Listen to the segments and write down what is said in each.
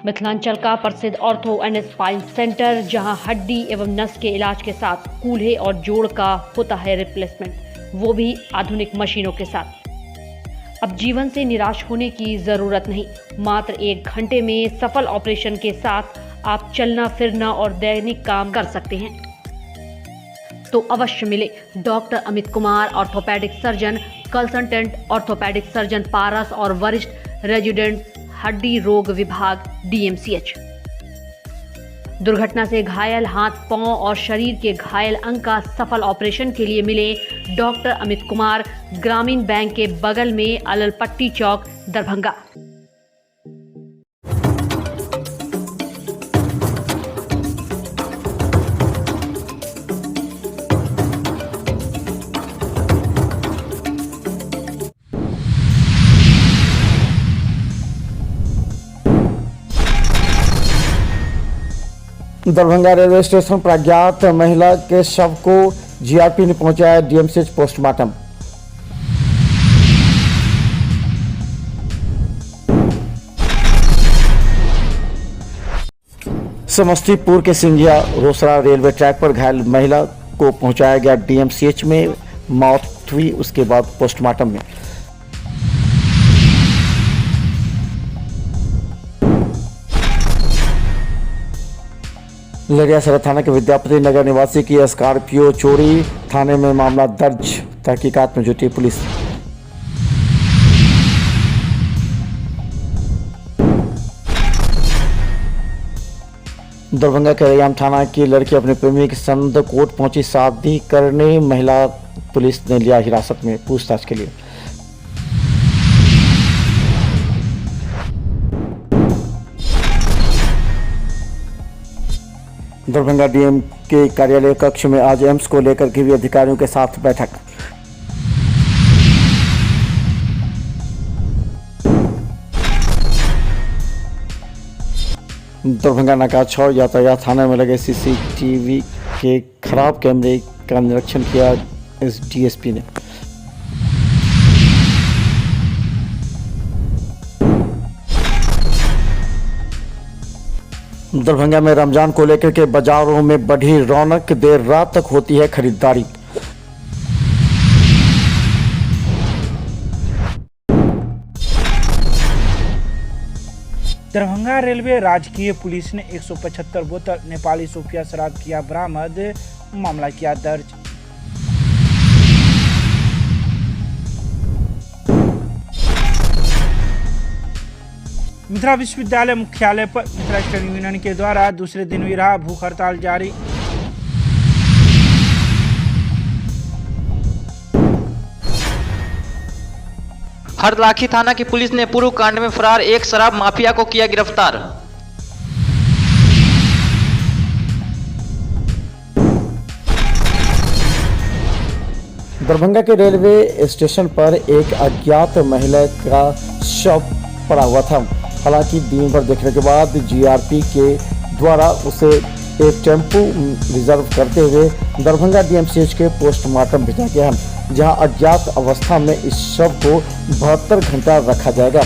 मिथिलांचल का प्रसिद्ध ortho and spine centre, जहां हड्डी एवं नस के इलाज के साथ कूल्हे और जोड़ का होता है रिप्लेसमेंट, वो भी आधुनिक मशीनों के साथ। अब जीवन से निराश होने की जरूरत नहीं। मात्र 1 घंटे में सफल ऑपरेशन के साथ आप चलना फिरना और दैनिक काम कर सकते हैं। तो अवश्य मिले doctor Amit Kumar, orthopaedic surgeon, consultant orthopaedic surgeon Paras और वरिष्ठ रेजिडेंट हड्डी रोग विभाग DMCH। दुर्घटना से घायल हाथ, पांव और शरीर के घायल अंग का सफल ऑपरेशन के लिए मिले डॉक्टर अमित कुमार, ग्रामीण बैंक के बगल में अललपट्टी चौक, दरभंगा। दरभंगा रेलवे स्टेशन पर अज्ञात महिला के शव को GRP ने पहुंचाया DMCH पोस्टमार्टम। समस्तीपुर के सिंघिया रोसड़ा रेलवे ट्रैक पर घायल महिला को पहुंचाया गया DMCH में। मौत हुई उसके बाद पोस्टमार्टम में। लहरियासराय थाना के विद्यापति नगर निवासी की स्कॉर्पियो चोरी, थाने में मामला दर्ज, तहकीकात में जुटी पुलिस। दरभंगा के रैयाम थाना की लड़की अपने प्रेमी के संग कोर्ट पहुंची शादी करने, महिला पुलिस ने लिया हिरासत में पूछताछ के लिए। दरभंगा DM के कार्यालय कक्ष में आज एम्स को लेकर के भी अधिकारियों के साथ बैठक। दरभंगा नका 6 यातायात थाने में लगे CCTV के खराब कैमरे का निरीक्षण किया DSP ने। दरभंगा में रमजान को लेकर के बाजारों में बढ़ी रौनक, देर रात तक होती है खरीदारी। दरभंगा रेलवे राजकीय पुलिस ने 175 बोतल नेपाली सूफिया शराब किया बरामद, मामला किया दर्ज। मिथिला विश्वविद्यालय मुख्यालय पर मिथिला स्टूडेंट यूनियन के द्वारा दूसरे दिन भी रहा भूख हड़ताल जारी। हरलाखी थाना की पुलिस ने पूर्व कांड में फरार एक शराब माफिया को किया गिरफ्तार। दरभंगा के रेलवे स्टेशन पर एक अज्ञात महिला का शव पड़ा हुआ था। हालांकि दिन भर देखने के बाद GRP के द्वारा उसे एक टेम्पो रिजर्व करते हुए दरभंगा DMCH के पोस्टमार्टम भेजा गया, जहां अज्ञात अवस्था में इस शव को 72 घंटा रखा जाएगा।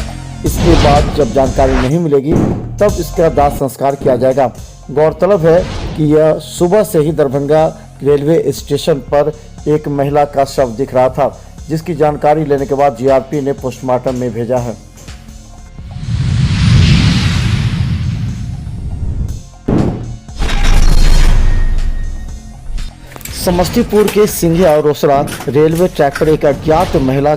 इसके बाद जब जानकारी नहीं मिलेगी तब इसका दाह संस्कार किया जाएगा। गौरतलब है कि यह सुबह से ही दरभंगा रेलवे स्टेशन पर एक महिला का शव दिख रहा था, जिसकी जानकारी लेने के बाद GRP ने पोस्टमार्टम में भेजा है। समस्तीपुर के सिंघिया और रोसड़ा रेलवे ट्रैक पर एक अज्ञात महिला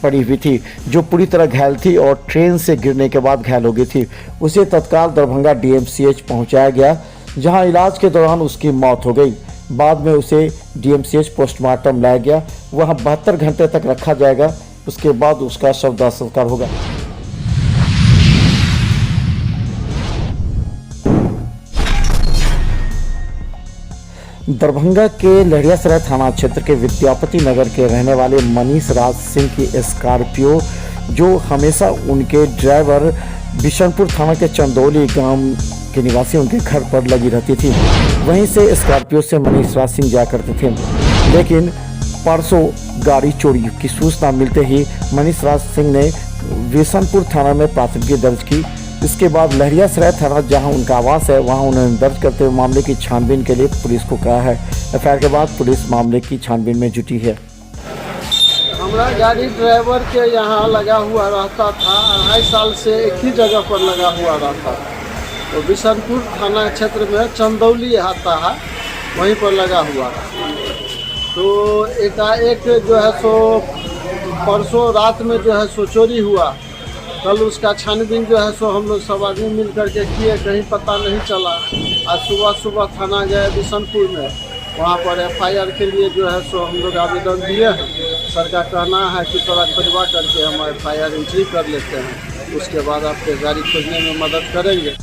पड़ी हुई थी, जो पूरी तरह घायल थी और ट्रेन से गिरने के बाद घायल हो गई थी। उसे तत्काल दरभंगा DMCH पहुंचाया गया, जहां इलाज के दौरान उसकी मौत हो गई। बाद में उसे DMCH पोस्टमार्टम लाया गया, वहां 72 घंटे तक रखा जाएगा। उसके बाद उसका शव दाह संस्कार होगा। दरभंगा के लहरियासराय थाना क्षेत्र के विद्यापति नगर के रहने वाले मनीष राज सिंह की स्कॉर्पियो, जो हमेशा उनके ड्राइवर बिशनपुर थाना के चंदौली गांव के निवासी उनके घर पर लगी रहती थी। वहीं से स्कॉर्पियो से मनीष राज सिंह जाया करते थे, लेकिन परसों गाड़ी चोरी की सूचना मिलते ही मनीष राज सिंह ने बिशनपुर थाना में प्राथमिकी दर्ज की। इसके बाद लहरियासराय थाना जहां उनका आवास है वहां उन्होंने दर्ज करते हुए मामले की छानबीन के लिए पुलिस को कहा है। एफआईआर के बाद पुलिस मामले की छानबीन में जुटी है। हमारा गाड़ी ड्राइवर के यहाँ लगा हुआ रहता था, 2.5 साल से एक ही जगह पर लगा हुआ रहता था। तो बिशनपुर थाना क्षेत्र में चंदौली आता है, वहीं पर लगा हुआ है। तो एकाएक जो है सो परसों रात में जो है सो चोरी हुआ। कल उसका छानबीन जो है सो हम लोग सब आदमी मिल करके किए, कहीं पता नहीं चला। आज सुबह थाना गए बिशनपुर में, वहाँ पर एफआईआर के लिए जो है सो हम लोग आवेदन दिए हैं। सर का कहना है कि थोड़ा खोजवा करके हम एफआईआर एंट्री कर लेते हैं, उसके बाद आपके गाड़ी खोजने में मदद करेंगे।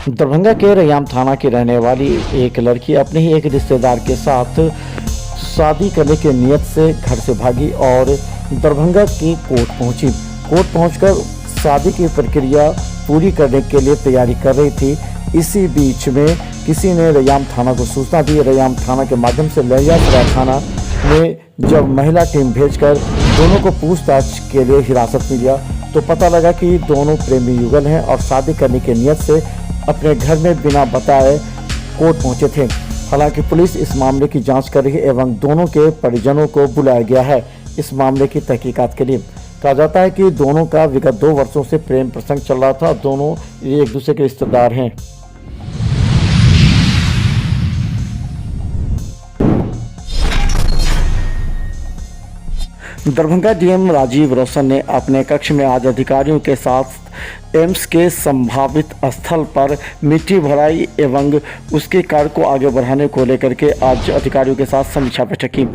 दरभंगा के रैयाम थाना की रहने वाली एक लड़की अपने ही एक रिश्तेदार के साथ शादी करने की नियत से घर से भागी और दरभंगा की कोर्ट पहुंची। कोर्ट पहुंचकर शादी की प्रक्रिया पूरी करने के लिए तैयारी कर रही थी। इसी बीच में किसी ने रैयाम थाना को सूचना दी। रैयाम थाना के माध्यम से लहरियासराय थाना में जब महिला टीम भेजकर दोनों को पूछताछ के लिए हिरासत में लिया तो पता लगा कि दोनों प्रेमी युगल हैं और शादी करने की नियत से अपने घर में बिना बताए कोर्ट पहुंचे थे। हालांकि पुलिस इस मामले की जांच कर रही है एवं दोनों के परिजनों को बुलाया गया है इस मामले की तहकीकात के लिए। कहा जाता है कि दोनों का विगत 2 वर्षों से प्रेम प्रसंग चल रहा था। दोनों एक दूसरे के रिश्तेदार हैं। दरभंगा डीएम राजीव रोशन ने अपने कक्ष में आज अधिकारियों के साथ एम्स के संभावित स्थल पर मिट्टी भराई एवं उसके कार्य को आगे बढ़ाने को लेकर के आज अधिकारियों के साथ समीक्षा बैठक की।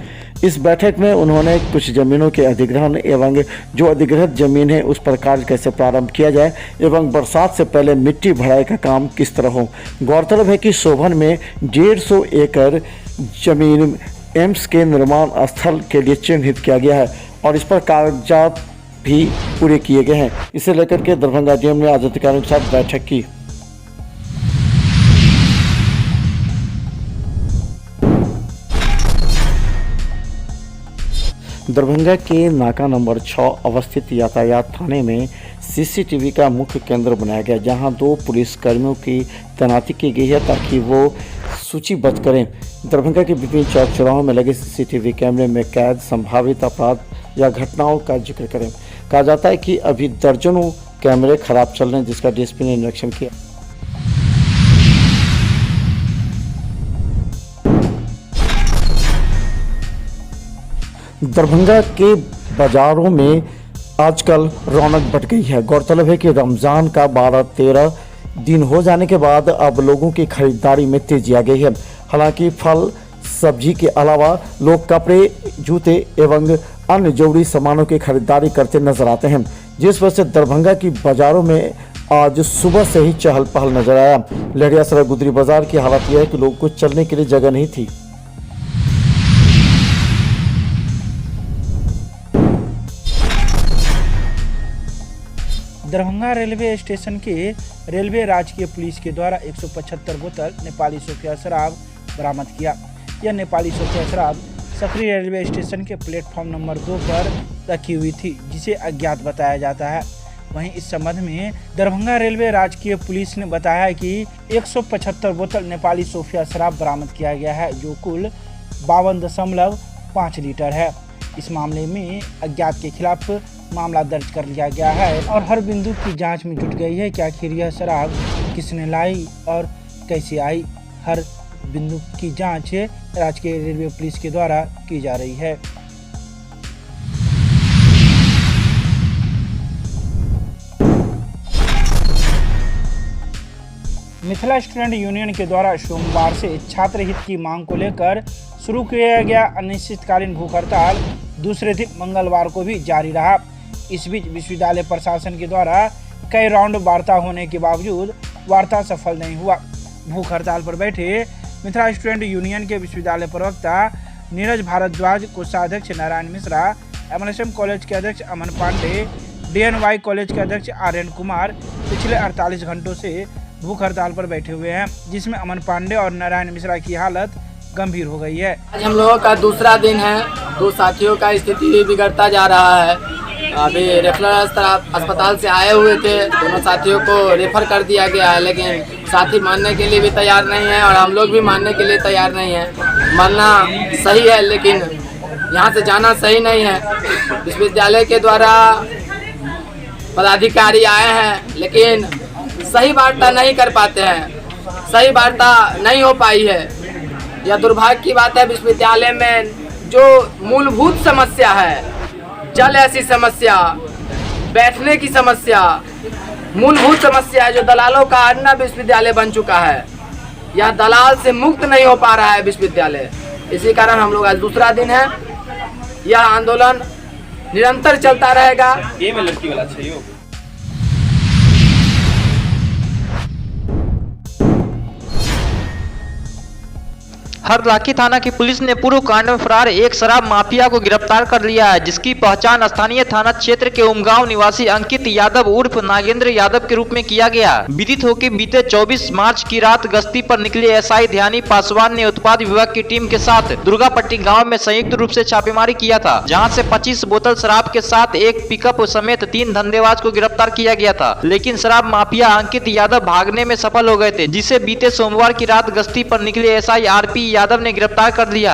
इस बैठक में उन्होंने कुछ जमीनों के अधिग्रहण एवं जो अधिग्रहित जमीन है उस पर कार्य कैसे प्रारंभ किया जाए एवं बरसात से पहले मिट्टी भराई का काम किस तरह हो। गौरतलब है कि शोभन में 150 एकड़ जमीन एम्स के निर्माण स्थल के लिए चिन्हित किया गया है और इस पर कागजात भी पूरे किए गए हैं। इसे लेकर के दरभंगा डीएम ने आज अधिकारियों के साथ बैठक की। दरभंगा के नाका नंबर 6 अवस्थित यातायात थाने में सीसीटीवी का मुख्य केंद्र बनाया गया, जहां 2 पुलिसकर्मियों की तैनाती की गई है ताकि वो सूचीबद्ध करें। दरभंगा के विभिन्न चौक चौराहों में लगे सीसीटीवी कैमरे में कैद संभावित अपराध या घटनाओं का जिक्र करें। कहा जाता है कि अभी दर्जनों कैमरे खराब चल रहे हैं, जिसका डीएसपी ने निरीक्षण किया। दरभंगा के बाजारों में आजकल रौनक बढ़ गई है। गौरतलब है कि रमज़ान का 12-13 दिन हो जाने के बाद अब लोगों की खरीदारी में तेजी आ गई है। हालांकि फल सब्जी के अलावा लोग कपड़े, जूते एवं अन्य जरूरी सामानों की खरीदारी करते नजर आते हैं, जिस वजह से दरभंगा की बाजारों में आज सुबह से ही चहल पहल नजर आया। लहरियासराय गुदरी बाजार की हालत यह है कि लोगों को चलने के लिए जगह नहीं थी। दरभंगा रेलवे स्टेशन के रेलवे राजकीय पुलिस के द्वारा 175 बोतल नेपाली सोफिया शराब बरामद किया। यह नेपाली सोफिया शराब सकरी रेलवे स्टेशन के प्लेटफॉर्म नंबर 2 पर रखी हुई थी, जिसे अज्ञात बताया जाता है। वहीं इस संबंध में दरभंगा रेलवे राजकीय पुलिस ने बताया कि 175 बोतल नेपाली सोफिया शराब बरामद किया गया है, जो कुल 52.5 लीटर है। इस मामले में अज्ञात के खिलाफ मामला दर्ज कर लिया गया है और हर बिंदु की जांच में जुट गई है कि आखिर यह शराब किसने लाई और कैसे आई। हर बिंदु की जांच राजकीय रेलवे पुलिस के द्वारा की जा रही है। मिथिला स्टूडेंट यूनियन के द्वारा सोमवार से छात्र हित की मांग को लेकर शुरू किया गया अनिश्चितकालीन भूख हड़ताल दूसरे दिन मंगलवार को भी जारी रहा। इस बीच विश्वविद्यालय प्रशासन के द्वारा कई राउंड वार्ता होने के बावजूद वार्ता सफल नहीं हुआ। भूख हड़ताल पर बैठे मिथिला स्टूडेंट यूनियन के विश्वविद्यालय प्रवक्ता नीरज भारद्वाज, कोषाध्यक्ष नारायण मिश्रा, MLSM कॉलेज के अध्यक्ष अमन पांडे, DNY कॉलेज के अध्यक्ष आर्यन कुमार पिछले 48 घंटों से भूख हड़ताल पर बैठे हुए हैं, जिसमें अमन पांडे और नारायण मिश्रा की हालत गंभीर हो गई है। आज हम लोगों का दूसरा दिन है। दो साथियों का स्थिति बिगड़ता जा रहा है। अभी रेफरल अस्पताल से आए हुए थे, दोनों साथियों को रेफर कर दिया गया है, लेकिन साथी मानने के लिए भी तैयार नहीं है और हम लोग भी मानने के लिए तैयार नहीं है। मानना सही है लेकिन यहाँ से जाना सही नहीं है। विश्वविद्यालय के द्वारा पदाधिकारी आए हैं लेकिन सही वार्ता नहीं कर पाते हैं, सही वार्ता नहीं हो पाई है। यह दुर्भाग्य की बात है। विश्वविद्यालय में जो मूलभूत समस्या है, जल ऐसी समस्या, बैठने की समस्या, मूलभूत समस्या है, जो दलालों का अड्डा विश्वविद्यालय बन चुका है। यह दलाल से मुक्त नहीं हो पा रहा है विश्वविद्यालय। इसी कारण हम लोग आज दूसरा दिन है। यह आंदोलन निरंतर चलता रहेगा। ये में लड़की वाला चाहिए। हरलाखी थाना की पुलिस ने पूर्व कांड में फरार एक शराब माफिया को गिरफ्तार कर लिया है, जिसकी पहचान स्थानीय थाना क्षेत्र के उमगांव निवासी अंकित यादव उर्फ नागेंद्र यादव के रूप में किया गया। विदित हो कि बीते 24 मार्च की रात गश्ती पर निकले एसआई ध्यानी पासवान ने उत्पाद विभाग की टीम के साथ दुर्गापट्टी गाँव में संयुक्त रूप से छापेमारी किया था, जहाँ से 25 बोतल शराब के साथ एक पिकअप समेत 3 धंधेबाज को गिरफ्तार किया गया था। लेकिन शराब माफिया अंकित यादव भागने में सफल हो गए थे, जिसे बीते सोमवार की रात गश्ती पर निकले एसआई आरपी यादव ने गिरफ्तार कर लिया।